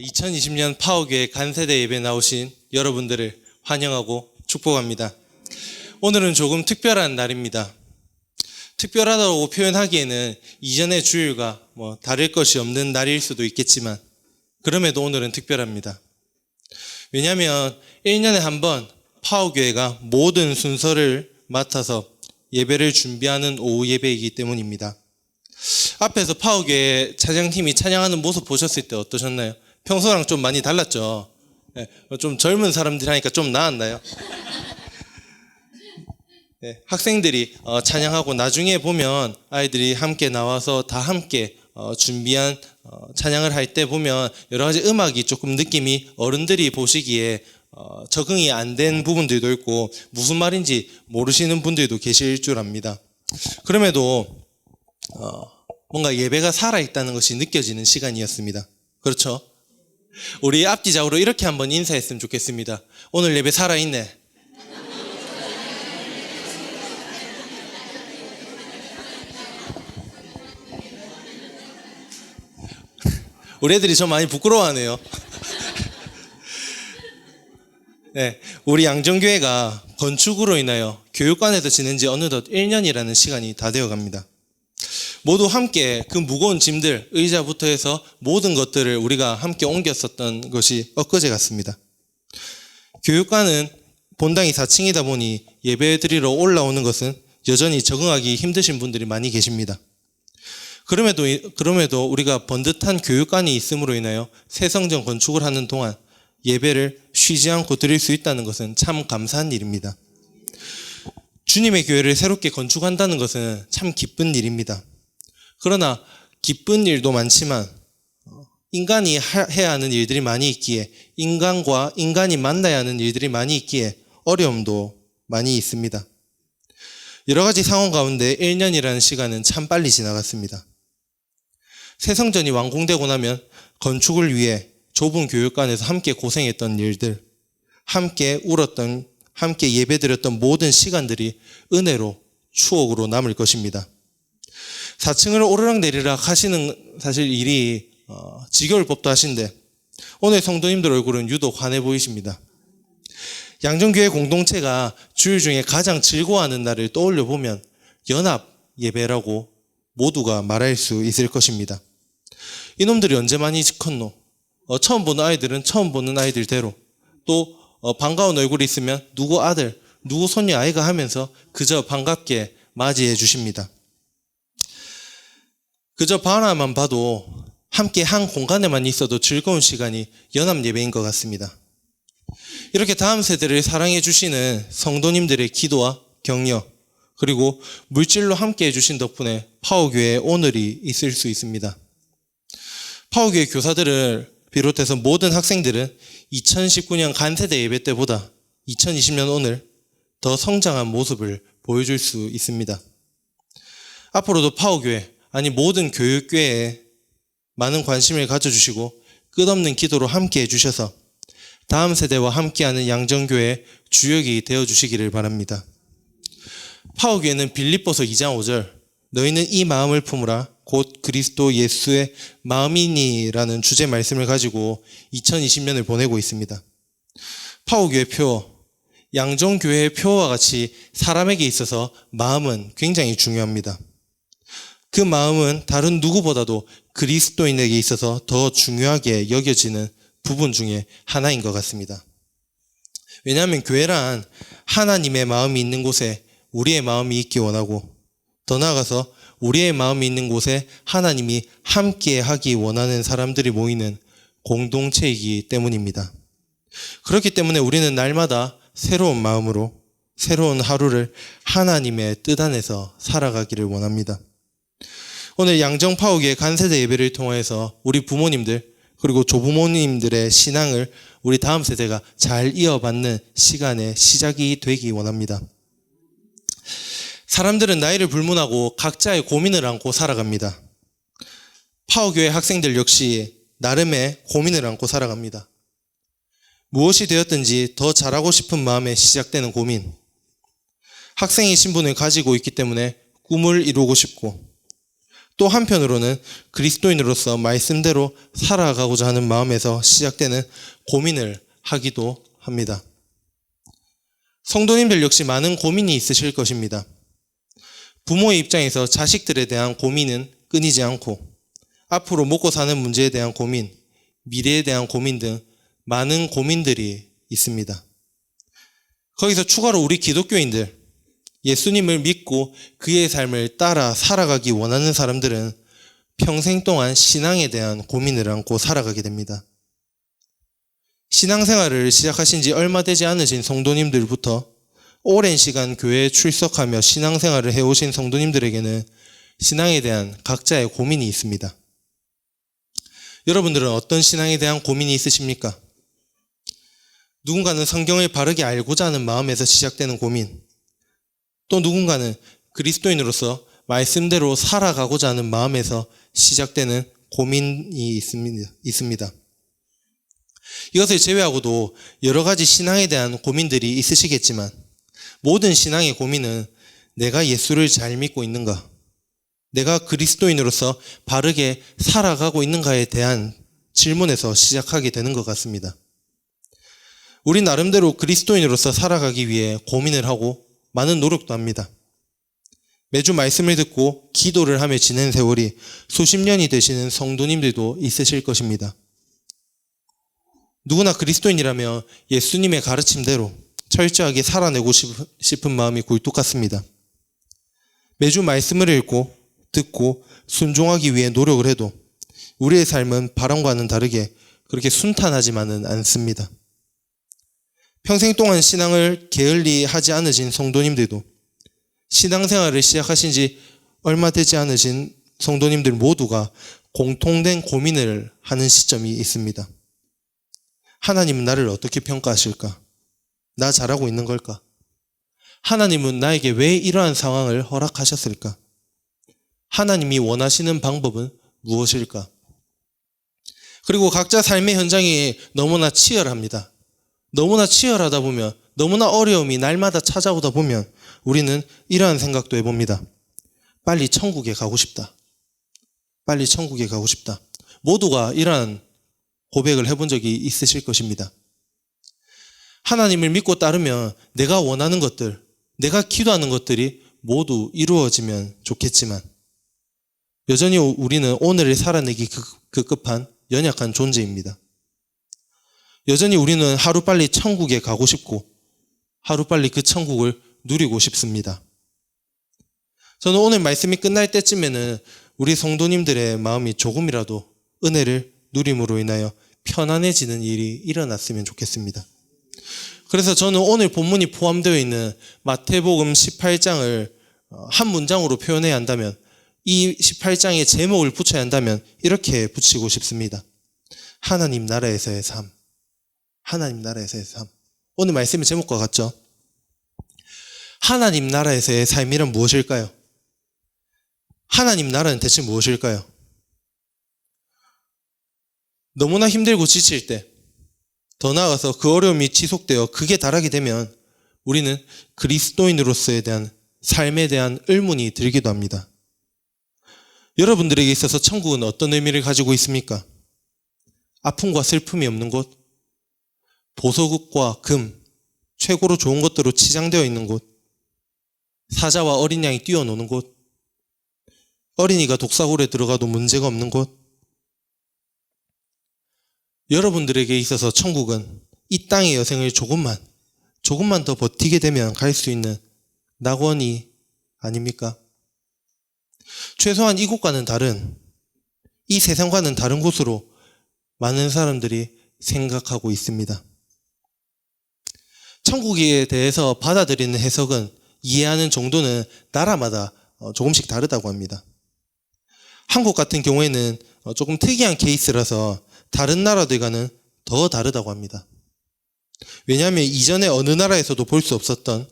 2020년 파워교회 간세대 예배 나오신 여러분들을 환영하고 축복합니다. 오늘은 조금 특별한 날입니다. 특별하다고 표현하기에는 이전의 주일과 다를 것이 없는 날일 수도 있겠지만 그럼에도 오늘은 특별합니다. 왜냐하면 1년에 한 번 파워교회가 모든 순서를 맡아서 예배를 준비하는 오후 예배이기 때문입니다. 앞에서 파워교회 찬양팀이 찬양하는 모습 보셨을 때 어떠셨나요? 평소랑 좀 많이 달랐죠? 네, 좀 젊은 사람들이 하니까 좀 나았나요? 네, 학생들이 찬양하고 나중에 보면 아이들이 함께 나와서 다 함께 준비한 찬양을 할 때 보면 여러 가지 음악이 조금 느낌이 어른들이 보시기에 적응이 안 된 부분들도 있고 무슨 말인지 모르시는 분들도 계실 줄 압니다. 그럼에도 뭔가 예배가 살아있다는 것이 느껴지는 시간이었습니다. 그렇죠? 우리 앞뒤적으로 이렇게 한번 인사했으면 좋겠습니다. 오늘 예배 살아있네. 우리 애들이 저 많이 부끄러워하네요. 네, 우리 양정교회가 건축으로 인하여 교육관에서 지낸 지 어느덧 1년이라는 시간이 다 되어갑니다. 모두 함께 그 무거운 짐들, 의자부터 해서 모든 것들을 우리가 함께 옮겼었던 것이 엊그제 같습니다. 교육관은 본당이 4층이다 보니 예배 드리러 올라오는 것은 여전히 적응하기 힘드신 분들이 많이 계십니다. 그럼에도 우리가 번듯한 교육관이 있음으로 인하여 새 성전 건축을 하는 동안 예배를 쉬지 않고 드릴 수 있다는 것은 참 감사한 일입니다. 주님의 교회를 새롭게 건축한다는 것은 참 기쁜 일입니다. 그러나 기쁜 일도 많지만 인간이 해야 하는 일들이 많이 있기에 인간과 인간이 만나야 하는 일들이 많이 있기에 어려움도 많이 있습니다. 여러 가지 상황 가운데 1년이라는 시간은 참 빨리 지나갔습니다. 새 성전이 완공되고 나면 건축을 위해 좁은 교육관에서 함께 고생했던 일들, 함께 울었던, 함께 예배드렸던 모든 시간들이 은혜로 추억으로 남을 것입니다. 4층을 오르락내리락 하시는 사실 일이 지겨울 법도 하신데 오늘 성도님들 얼굴은 유독 환해 보이십니다. 양정교회 공동체가 주일 중에 가장 즐거워하는 날을 떠올려 보면 연합 예배라고 모두가 말할 수 있을 것입니다. 이놈들이 언제 많이 컸노? 처음 보는 아이들은 처음 보는 아이들대로 또 반가운 얼굴이 있으면 누구 아들, 누구 손녀 아이가 하면서 그저 반갑게 맞이해 주십니다. 그저 바라만 봐도 함께 한 공간에만 있어도 즐거운 시간이 연합 예배인 것 같습니다. 이렇게 다음 세대를 사랑해 주시는 성도님들의 기도와 격려 그리고 물질로 함께 해주신 덕분에 파워교회에 오늘이 있을 수 있습니다. 파워교회 교사들을 비롯해서 모든 학생들은 2019년 간세대 예배 때보다 2020년 오늘 더 성장한 모습을 보여줄 수 있습니다. 앞으로도 파워교회 아니 모든 교육교회에 많은 관심을 가져주시고 끝없는 기도로 함께 해주셔서 다음 세대와 함께하는 양정교회의 주역이 되어주시기를 바랍니다. 파워교회는 빌립보서 2장 5절 너희는 이 마음을 품으라 곧 그리스도 예수의 마음이니라는 주제 말씀을 가지고 2020년을 보내고 있습니다. 파워교회 표, 양정교회의 표와 같이 사람에게 있어서 마음은 굉장히 중요합니다. 그 마음은 다른 누구보다도 그리스도인에게 있어서 더 중요하게 여겨지는 부분 중에 하나인 것 같습니다. 왜냐하면 교회란 하나님의 마음이 있는 곳에 우리의 마음이 있기 원하고 더 나아가서 우리의 마음이 있는 곳에 하나님이 함께 하기 원하는 사람들이 모이는 공동체이기 때문입니다. 그렇기 때문에 우리는 날마다 새로운 마음으로 새로운 하루를 하나님의 뜻 안에서 살아가기를 원합니다. 오늘 양정파워교회 간세대 예배를 통해서 우리 부모님들 그리고 조부모님들의 신앙을 우리 다음 세대가 잘 이어받는 시간의 시작이 되기 원합니다. 사람들은 나이를 불문하고 각자의 고민을 안고 살아갑니다. 파워교회 학생들 역시 나름의 고민을 안고 살아갑니다. 무엇이 되었든지 더 잘하고 싶은 마음에 시작되는 고민. 학생의 신분을 가지고 있기 때문에 꿈을 이루고 싶고 또 한편으로는 그리스도인으로서 말씀대로 살아가고자 하는 마음에서 시작되는 고민을 하기도 합니다. 성도님들 역시 많은 고민이 있으실 것입니다. 부모의 입장에서 자식들에 대한 고민은 끊이지 않고 앞으로 먹고 사는 문제에 대한 고민, 미래에 대한 고민 등 많은 고민들이 있습니다. 거기서 추가로 우리 기독교인들, 예수님을 믿고 그의 삶을 따라 살아가기 원하는 사람들은 평생 동안 신앙에 대한 고민을 안고 살아가게 됩니다. 신앙생활을 시작하신 지 얼마 되지 않으신 성도님들부터 오랜 시간 교회에 출석하며 신앙생활을 해오신 성도님들에게는 신앙에 대한 각자의 고민이 있습니다. 여러분들은 어떤 신앙에 대한 고민이 있으십니까? 누군가는 성경을 바르게 알고자 하는 마음에서 시작되는 고민, 또 누군가는 그리스도인으로서 말씀대로 살아가고자 하는 마음에서 시작되는 고민이 있습니다. 이것을 제외하고도 여러 가지 신앙에 대한 고민들이 있으시겠지만 모든 신앙의 고민은 내가 예수를 잘 믿고 있는가? 내가 그리스도인으로서 바르게 살아가고 있는가에 대한 질문에서 시작하게 되는 것 같습니다. 우리 나름대로 그리스도인으로서 살아가기 위해 고민을 하고 많은 노력도 합니다. 매주 말씀을 듣고 기도를 하며 지낸 세월이 수십 년이 되시는 성도님들도 있으실 것입니다. 누구나 그리스도인이라면 예수님의 가르침대로 철저하게 살아내고 싶은 마음이 굴뚝 같습니다. 매주 말씀을 읽고 듣고 순종하기 위해 노력을 해도 우리의 삶은 바람과는 다르게 그렇게 순탄하지만은 않습니다. 평생 동안 신앙을 게을리 하지 않으신 성도님들도 신앙생활을 시작하신 지 얼마 되지 않으신 성도님들 모두가 공통된 고민을 하는 시점이 있습니다. 하나님은 나를 어떻게 평가하실까? 나 잘하고 있는 걸까? 하나님은 나에게 왜 이러한 상황을 허락하셨을까? 하나님이 원하시는 방법은 무엇일까? 그리고 각자 삶의 현장이 너무나 치열합니다. 너무나 치열하다 보면, 너무나 어려움이 날마다 찾아오다 보면 우리는 이러한 생각도 해봅니다. 빨리 천국에 가고 싶다. 빨리 천국에 가고 싶다. 모두가 이러한 고백을 해본 적이 있으실 것입니다. 하나님을 믿고 따르면 내가 원하는 것들, 내가 기도하는 것들이 모두 이루어지면 좋겠지만 여전히 우리는 오늘을 살아내기 급급한 연약한 존재입니다. 여전히 우리는 하루빨리 천국에 가고 싶고 하루빨리 그 천국을 누리고 싶습니다. 저는 오늘 말씀이 끝날 때쯤에는 우리 성도님들의 마음이 조금이라도 은혜를 누림으로 인하여 편안해지는 일이 일어났으면 좋겠습니다. 그래서 저는 오늘 본문이 포함되어 있는 마태복음 18장을 한 문장으로 표현해야 한다면 이 18장의 제목을 붙여야 한다면 이렇게 붙이고 싶습니다. 하나님 나라에서의 삶. 하나님 나라에서의 삶. 오늘 말씀의 제목과 같죠? 하나님 나라에서의 삶이란 무엇일까요? 하나님 나라는 대체 무엇일까요? 너무나 힘들고 지칠 때, 더 나아가서 그 어려움이 지속되어 극에 달하게 되면 우리는 그리스도인으로서에 대한 삶에 대한 의문이 들기도 합니다. 여러분들에게 있어서 천국은 어떤 의미를 가지고 있습니까? 아픔과 슬픔이 없는 곳, 보석과 금, 최고로 좋은 것들로 치장되어 있는 곳, 사자와 어린 양이 뛰어노는 곳, 어린이가 독사골에 들어가도 문제가 없는 곳. 여러분들에게 있어서 천국은 이 땅의 여생을 조금만 더 버티게 되면 갈 수 있는 낙원이 아닙니까? 최소한 이곳과는 다른, 이 세상과는 다른 곳으로 많은 사람들이 생각하고 있습니다. 천국에 대해서 받아들이는 해석은 이해하는 정도는 나라마다 조금씩 다르다고 합니다. 한국 같은 경우에는 조금 특이한 케이스라서 다른 나라들과는 더 다르다고 합니다. 왜냐하면 이전에 어느 나라에서도 볼 수 없었던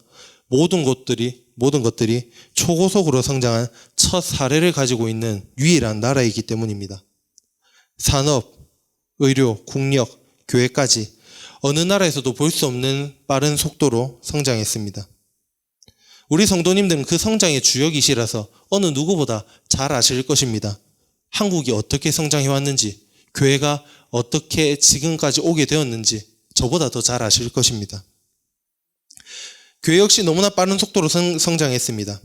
모든 것들이 초고속으로 성장한 첫 사례를 가지고 있는 유일한 나라이기 때문입니다. 산업, 의료, 국력, 교회까지 어느 나라에서도 볼 수 없는 빠른 속도로 성장했습니다. 우리 성도님들은 그 성장의 주역이시라서 어느 누구보다 잘 아실 것입니다. 한국이 어떻게 성장해 왔는지, 교회가 어떻게 지금까지 오게 되었는지 저보다 더 잘 아실 것입니다. 교회 역시 너무나 빠른 속도로 성장했습니다.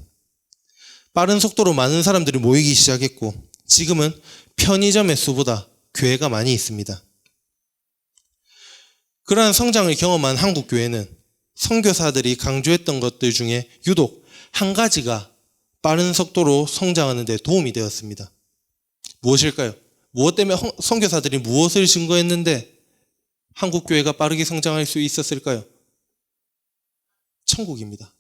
빠른 속도로 많은 사람들이 모이기 시작했고 지금은 편의점의 수보다 교회가 많이 있습니다. 그러한 성장을 경험한 한국 교회는 선교사들이 강조했던 것들 중에 유독 한 가지가 빠른 속도로 성장하는 데 도움이 되었습니다. 무엇일까요? 무엇 때문에 선교사들이 무엇을 증거했는데 한국 교회가 빠르게 성장할 수 있었을까요? 천국입니다.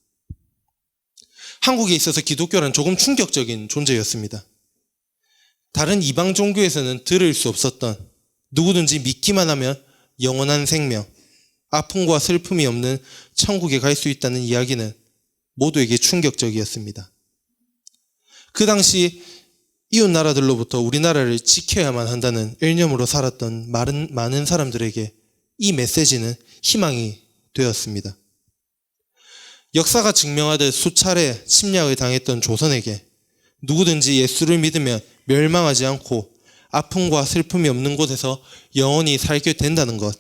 한국에 있어서 기독교란 조금 충격적인 존재였습니다. 다른 이방 종교에서는 들을 수 없었던, 누구든지 믿기만 하면 영원한 생명, 아픔과 슬픔이 없는 천국에 갈 수 있다는 이야기는 모두에게 충격적이었습니다. 그 당시 이웃 나라들로부터 우리나라를 지켜야만 한다는 일념으로 살았던 많은 사람들에게 이 메시지는 희망이 되었습니다. 역사가 증명하듯 수차례 침략을 당했던 조선에게 누구든지 예수를 믿으면 멸망하지 않고 아픔과 슬픔이 없는 곳에서 영원히 살게 된다는 것.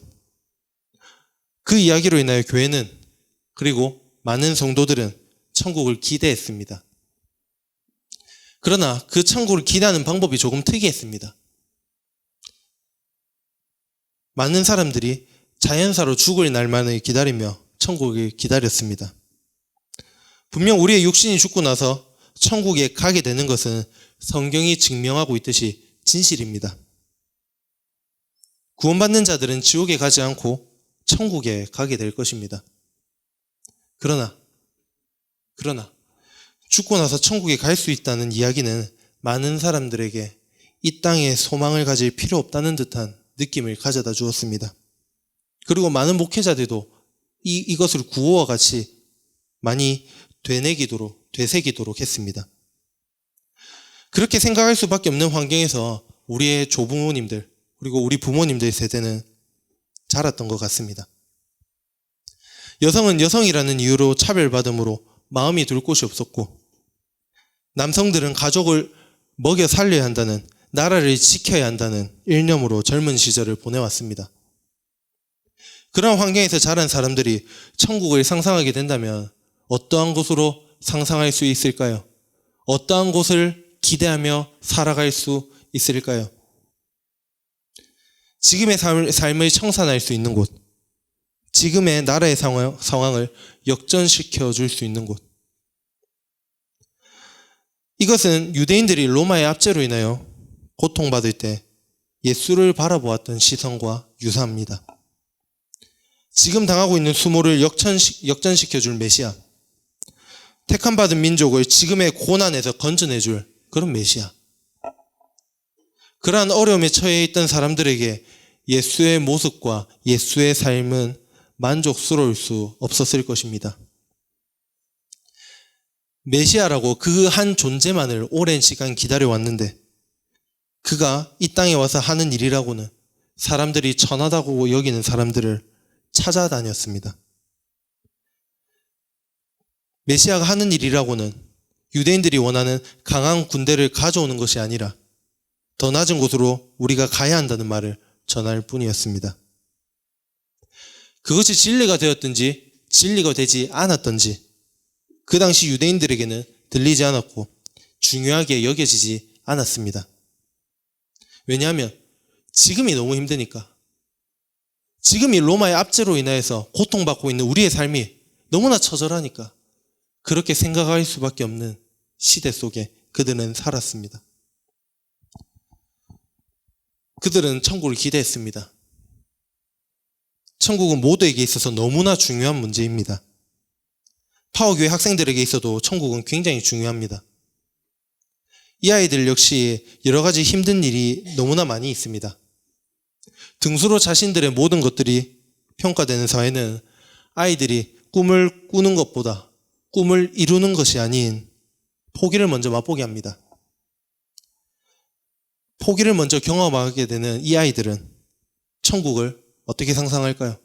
그 이야기로 인하여 교회는, 그리고 많은 성도들은 천국을 기대했습니다. 그러나 그 천국을 기대하는 방법이 조금 특이했습니다. 많은 사람들이 자연사로 죽을 날만을 기다리며 천국을 기다렸습니다. 분명 우리의 육신이 죽고 나서 천국에 가게 되는 것은 성경이 증명하고 있듯이 진실입니다. 구원받는 자들은 지옥에 가지 않고 천국에 가게 될 것입니다. 그러나 죽고 나서 천국에 갈 수 있다는 이야기는 많은 사람들에게 이 땅에 소망을 가질 필요 없다는 듯한 느낌을 가져다 주었습니다. 그리고 많은 목회자들도 이것을 구호와 같이 많이 되새기도록 했습니다. 그렇게 생각할 수밖에 없는 환경에서 우리의 조부모님들, 그리고 우리 부모님들 세대는 자랐던 것 같습니다. 여성은 여성이라는 이유로 차별받음으로 마음이 둘 곳이 없었고, 남성들은 가족을 먹여 살려야 한다는, 나라를 지켜야 한다는 일념으로 젊은 시절을 보내왔습니다. 그런 환경에서 자란 사람들이 천국을 상상하게 된다면 어떠한 곳으로 상상할 수 있을까요? 어떠한 곳을 기대하며 살아갈 수 있을까요? 지금의 삶을 청산할 수 있는 곳, 지금의 나라의 상황을 역전시켜 줄 수 있는 곳. 이것은 유대인들이 로마의 압제로 인하여 고통받을 때 예수를 바라보았던 시선과 유사합니다. 지금 당하고 있는 수모를 역전시켜줄 메시아, 택함받은 민족을 지금의 고난에서 건져내줄 그런 메시아. 그러한 어려움에 처해 있던 사람들에게 예수의 모습과 예수의 삶은 만족스러울 수 없었을 것입니다. 메시아라고 그 한 존재만을 오랜 시간 기다려왔는데 그가 이 땅에 와서 하는 일이라고는 사람들이 천하다고 여기는 사람들을 찾아다녔습니다. 메시아가 하는 일이라고는 유대인들이 원하는 강한 군대를 가져오는 것이 아니라 더 낮은 곳으로 우리가 가야 한다는 말을 전할 뿐이었습니다. 그것이 진리가 되었든지 진리가 되지 않았던지 그 당시 유대인들에게는 들리지 않았고 중요하게 여겨지지 않았습니다. 왜냐하면 지금이 너무 힘드니까, 지금이 로마의 압제로 인하여서 고통받고 있는 우리의 삶이 너무나 처절하니까 그렇게 생각할 수밖에 없는 시대 속에 그들은 살았습니다. 그들은 천국을 기대했습니다. 천국은 모두에게 있어서 너무나 중요한 문제입니다. 파워교회 학생들에게 있어도 천국은 굉장히 중요합니다. 이 아이들 역시 여러 가지 힘든 일이 너무나 많이 있습니다. 등수로 자신들의 모든 것들이 평가되는 사회는 아이들이 꿈을 꾸는 것보다 꿈을 이루는 것이 아닌 포기를 먼저 맛보게 합니다. 포기를 먼저 경험하게 되는 이 아이들은 천국을 어떻게 상상할까요?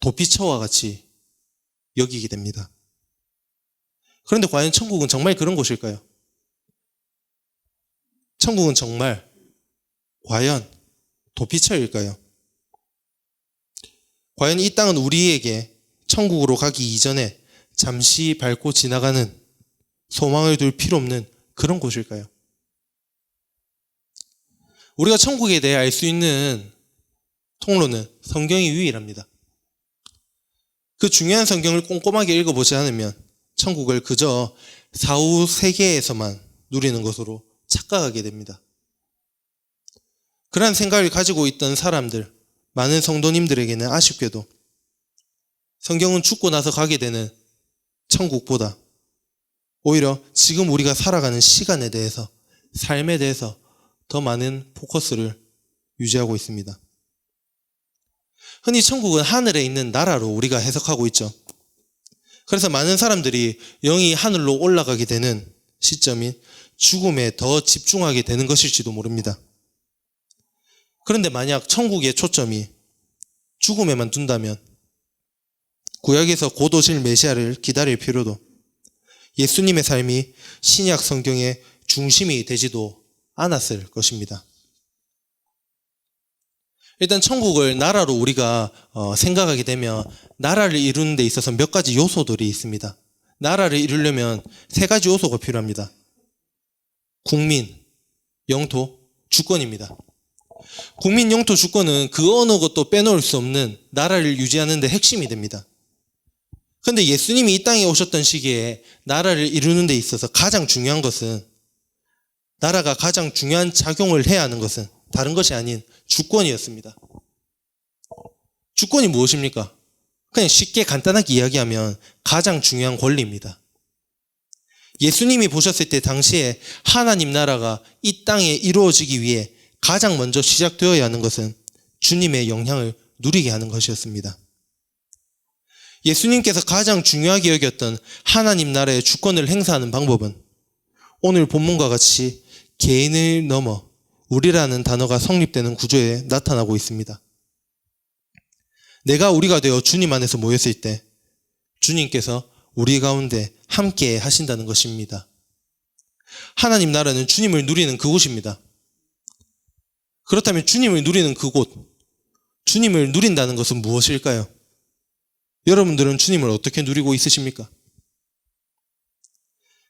도피처와 같이 여기게 됩니다. 그런데 과연 천국은 정말 그런 곳일까요? 천국은 정말 과연 도피처일까요? 과연 이 땅은 우리에게 천국으로 가기 이전에 잠시 밟고 지나가는 소망을 둘 필요 없는 그런 곳일까요? 우리가 천국에 대해 알 수 있는 통로는 성경이 유일합니다. 그 중요한 성경을 꼼꼼하게 읽어보지 않으면 천국을 그저 사후 세계에서만 누리는 것으로 착각하게 됩니다. 그러한 생각을 가지고 있던 사람들, 많은 성도님들에게는 아쉽게도 성경은 죽고 나서 가게 되는 천국보다 오히려 지금 우리가 살아가는 시간에 대해서, 삶에 대해서 더 많은 포커스를 유지하고 있습니다. 흔히 천국은 하늘에 있는 나라로 우리가 해석하고 있죠. 그래서 많은 사람들이 영이 하늘로 올라가게 되는 시점인 죽음에 더 집중하게 되는 것일지도 모릅니다. 그런데 만약 천국의 초점이 죽음에만 둔다면 구약에서 곧 오실 메시아를 기다릴 필요도, 예수님의 삶이 신약 성경의 중심이 되지도 않았을 것입니다. 일단 천국을 나라로 우리가 생각하게 되면 나라를 이루는 데 있어서 몇 가지 요소들이 있습니다. 나라를 이루려면 세 가지 요소가 필요합니다. 국민, 영토, 주권입니다. 국민, 영토, 주권은 그 어느 것도 빼놓을 수 없는 나라를 유지하는 데 핵심이 됩니다. 그런데 예수님이 이 땅에 오셨던 시기에 나라를 이루는 데 있어서 가장 중요한 것은, 나라가 가장 중요한 작용을 해야 하는 것은 다른 것이 아닌 주권이었습니다. 주권이 무엇입니까? 그냥 쉽게 간단하게 이야기하면 가장 중요한 권리입니다. 예수님이 보셨을 때 당시에 하나님 나라가 이 땅에 이루어지기 위해 가장 먼저 시작되어야 하는 것은 주님의 영향을 누리게 하는 것이었습니다. 예수님께서 가장 중요하게 여겼던 하나님 나라의 주권을 행사하는 방법은 오늘 본문과 같이 개인을 넘어 우리라는 단어가 성립되는 구조에 나타나고 있습니다. 내가 우리가 되어 주님 안에서 모였을 때 주님께서 우리 가운데 함께 하신다는 것입니다. 하나님 나라는 주님을 누리는 그곳입니다. 그렇다면 주님을 누리는 그곳, 주님을 누린다는 것은 무엇일까요? 여러분들은 주님을 어떻게 누리고 있으십니까?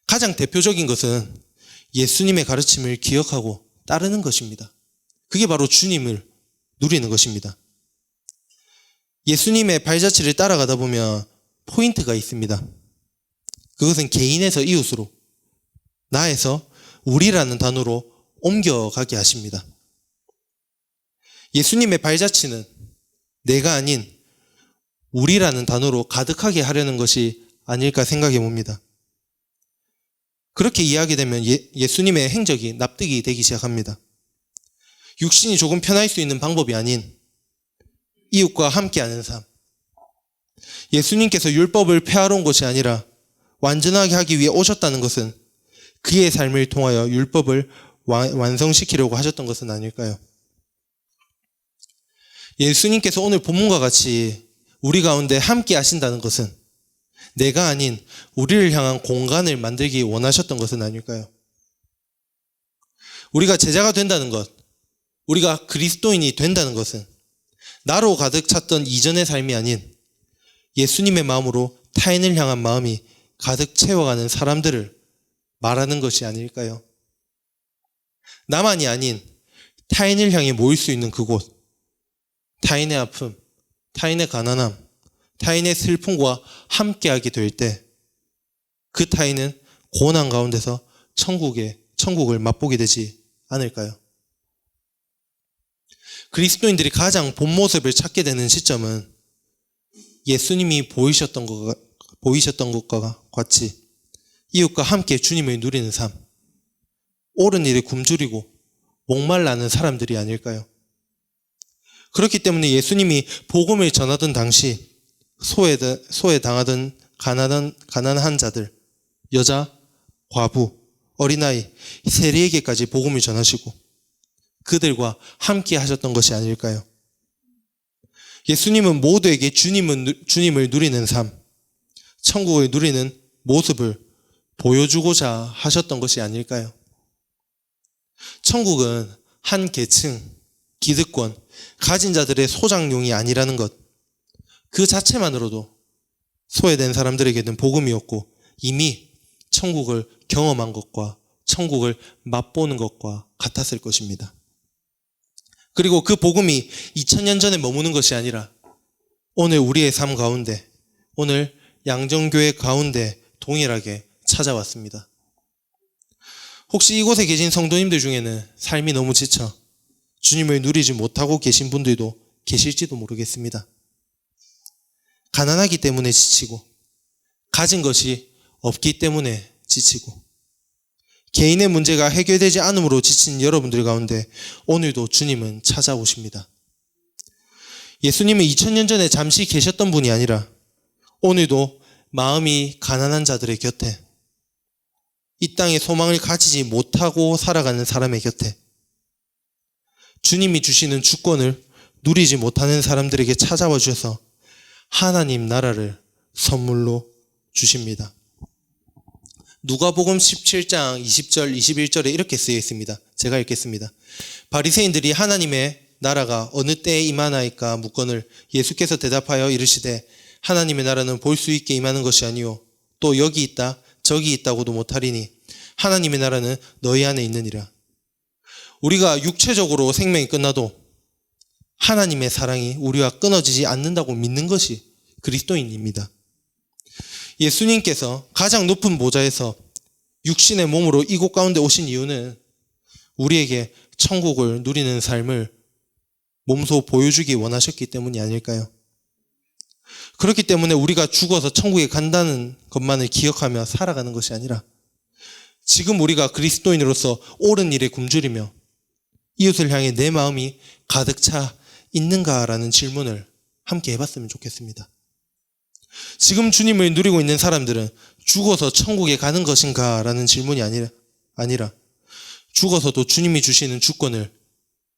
가장 대표적인 것은 예수님의 가르침을 기억하고 따르는 것입니다. 그게 바로 주님을 누리는 것입니다. 예수님의 발자취를 따라가다 보면 포인트가 있습니다. 그것은 개인에서 이웃으로, 나에서 우리라는 단어로 옮겨가게 하십니다. 예수님의 발자취는 내가 아닌 우리라는 단어로 가득하게 하려는 것이 아닐까 생각해 봅니다. 그렇게 이해하게 되면 예수님의 행적이 납득이 되기 시작합니다. 육신이 조금 편할 수 있는 방법이 아닌 이웃과 함께하는 삶. 예수님께서 율법을 폐하러 온 것이 아니라 완전하게 하기 위해 오셨다는 것은 그의 삶을 통하여 율법을 완성시키려고 하셨던 것은 아닐까요? 예수님께서 오늘 본문과 같이 우리 가운데 함께 하신다는 것은 내가 아닌 우리를 향한 공간을 만들기 원하셨던 것은 아닐까요? 우리가 제자가 된다는 것, 우리가 그리스도인이 된다는 것은 나로 가득 찼던 이전의 삶이 아닌 예수님의 마음으로 타인을 향한 마음이 가득 채워가는 사람들을 말하는 것이 아닐까요? 나만이 아닌 타인을 향해 모일 수 있는 그곳, 타인의 아픔, 타인의 가난함, 타인의 슬픔과 함께하게 될 때 그 타인은 고난 가운데서 천국을 맛보게 되지 않을까요? 그리스도인들이 가장 본 모습을 찾게 되는 시점은 예수님이 보이셨던 것과 같이 이웃과 함께 주님을 누리는 삶, 옳은 일에 굶주리고 목말라는 사람들이 아닐까요? 그렇기 때문에 예수님이 복음을 전하던 당시 소외당하던 가난한 자들, 여자, 과부, 어린아이, 세리에게까지 복음을 전하시고 그들과 함께 하셨던 것이 아닐까요? 예수님은 모두에게 주님을 누리는 삶, 천국을 누리는 모습을 보여주고자 하셨던 것이 아닐까요? 천국은 한 계층, 기득권, 가진 자들의 소장용이 아니라는 것, 그 자체만으로도 소외된 사람들에게는 복음이었고 이미 천국을 경험한 것과 천국을 맛보는 것과 같았을 것입니다. 그리고 그 복음이 2000년 전에 머무는 것이 아니라 오늘 우리의 삶 가운데, 오늘 양정교회 가운데 동일하게 찾아왔습니다. 혹시 이곳에 계신 성도님들 중에는 삶이 너무 지쳐 주님을 누리지 못하고 계신 분들도 계실지도 모르겠습니다. 가난하기 때문에 지치고, 가진 것이 없기 때문에 지치고, 개인의 문제가 해결되지 않음으로 지친 여러분들 가운데 오늘도 주님은 찾아오십니다. 예수님은 2000년 전에 잠시 계셨던 분이 아니라 오늘도 마음이 가난한 자들의 곁에, 이 땅에 소망을 가지지 못하고 살아가는 사람의 곁에, 주님이 주시는 주권을 누리지 못하는 사람들에게 찾아와 주셔서 하나님 나라를 선물로 주십니다. 누가복음 17장 20절 21절에 이렇게 쓰여 있습니다. 제가 읽겠습니다. 바리새인들이 하나님의 나라가 어느 때에 임하나이까 묻거늘 예수께서 대답하여 이르시되 하나님의 나라는 볼 수 있게 임하는 것이 아니요 또 여기 있다 저기 있다고도 못하리니 하나님의 나라는 너희 안에 있느니라. 우리가 육체적으로 생명이 끝나도 하나님의 사랑이 우리와 끊어지지 않는다고 믿는 것이 그리스도인입니다. 예수님께서 가장 높은 보좌에서 육신의 몸으로 이곳 가운데 오신 이유는 우리에게 천국을 누리는 삶을 몸소 보여주기 원하셨기 때문이 아닐까요? 그렇기 때문에 우리가 죽어서 천국에 간다는 것만을 기억하며 살아가는 것이 아니라 지금 우리가 그리스도인으로서 옳은 일에 굶주리며 이웃을 향해 내 마음이 가득 차 있는가라는 질문을 함께 해봤으면 좋겠습니다. 지금 주님을 누리고 있는 사람들은 죽어서 천국에 가는 것인가 라는 질문이 아니라 죽어서도 주님이 주시는 주권을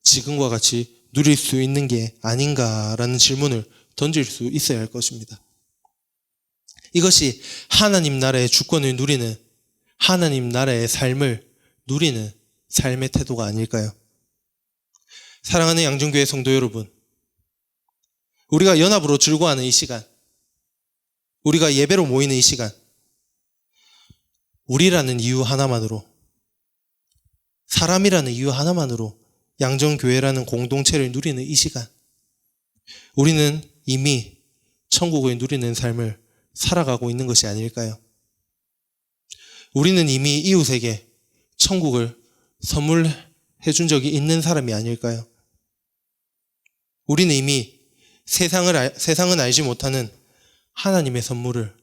지금과 같이 누릴 수 있는 게 아닌가라는 질문을 던질 수 있어야 할 것입니다. 이것이 하나님 나라의 주권을 누리는, 하나님 나라의 삶을 누리는 삶의 태도가 아닐까요? 사랑하는 양정교회 성도 여러분, 우리가 연합으로 즐거워하는 이 시간, 우리가 예배로 모이는 이 시간, 우리라는 이유 하나만으로, 사람이라는 이유 하나만으로 양정교회라는 공동체를 누리는 이 시간, 우리는 이미 천국을 누리는 삶을 살아가고 있는 것이 아닐까요? 우리는 이미 이웃에게 천국을 선물해 준 적이 있는 사람이 아닐까요? 우리는 이미 세상은 알지 못하는 하나님의 선물을,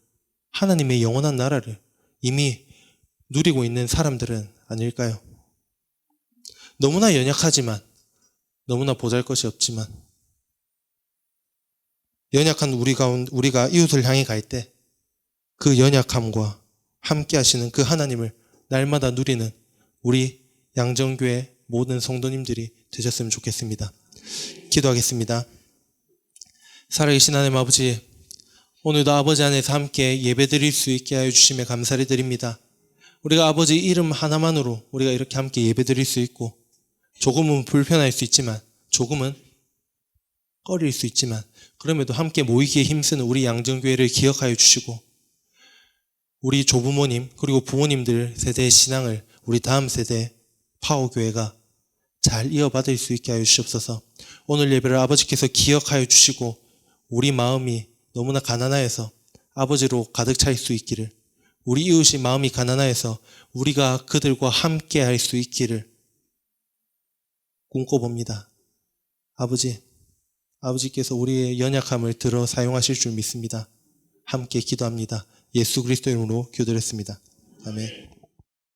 하나님의 영원한 나라를 이미 누리고 있는 사람들은 아닐까요? 너무나 연약하지만, 너무나 보잘것이 없지만, 연약한 우리가 이웃을 향해 갈 때 그 연약함과 함께 하시는 그 하나님을 날마다 누리는 우리 양정교회 모든 성도님들이 되셨으면 좋겠습니다. 기도하겠습니다. 살아계신 하나님 아버지, 오늘도 아버지 안에서 함께 예배드릴 수 있게 하여 주심에 감사를 드립니다. 우리가 아버지 이름 하나만으로 우리가 이렇게 함께 예배드릴 수 있고, 조금은 불편할 수 있지만, 조금은 꺼릴 수 있지만, 그럼에도 함께 모이기에 힘쓰는 우리 양정교회를 기억하여 주시고, 우리 조부모님 그리고 부모님들 세대의 신앙을 우리 다음 세대 파워교회가 잘 이어받을 수 있게 하여 주시옵소서. 오늘 예배를 아버지께서 기억하여 주시고 우리 마음이 너무나 가난하여서 아버지로 가득 찰 수 있기를, 우리 이웃이 마음이 가난하여서 우리가 그들과 함께 할 수 있기를 꿈꿔봅니다. 아버지께서 우리의 연약함을 들어 사용하실 줄 믿습니다. 함께 기도합니다. 예수 그리스도 이름으로 기도드렸습니다. 아멘.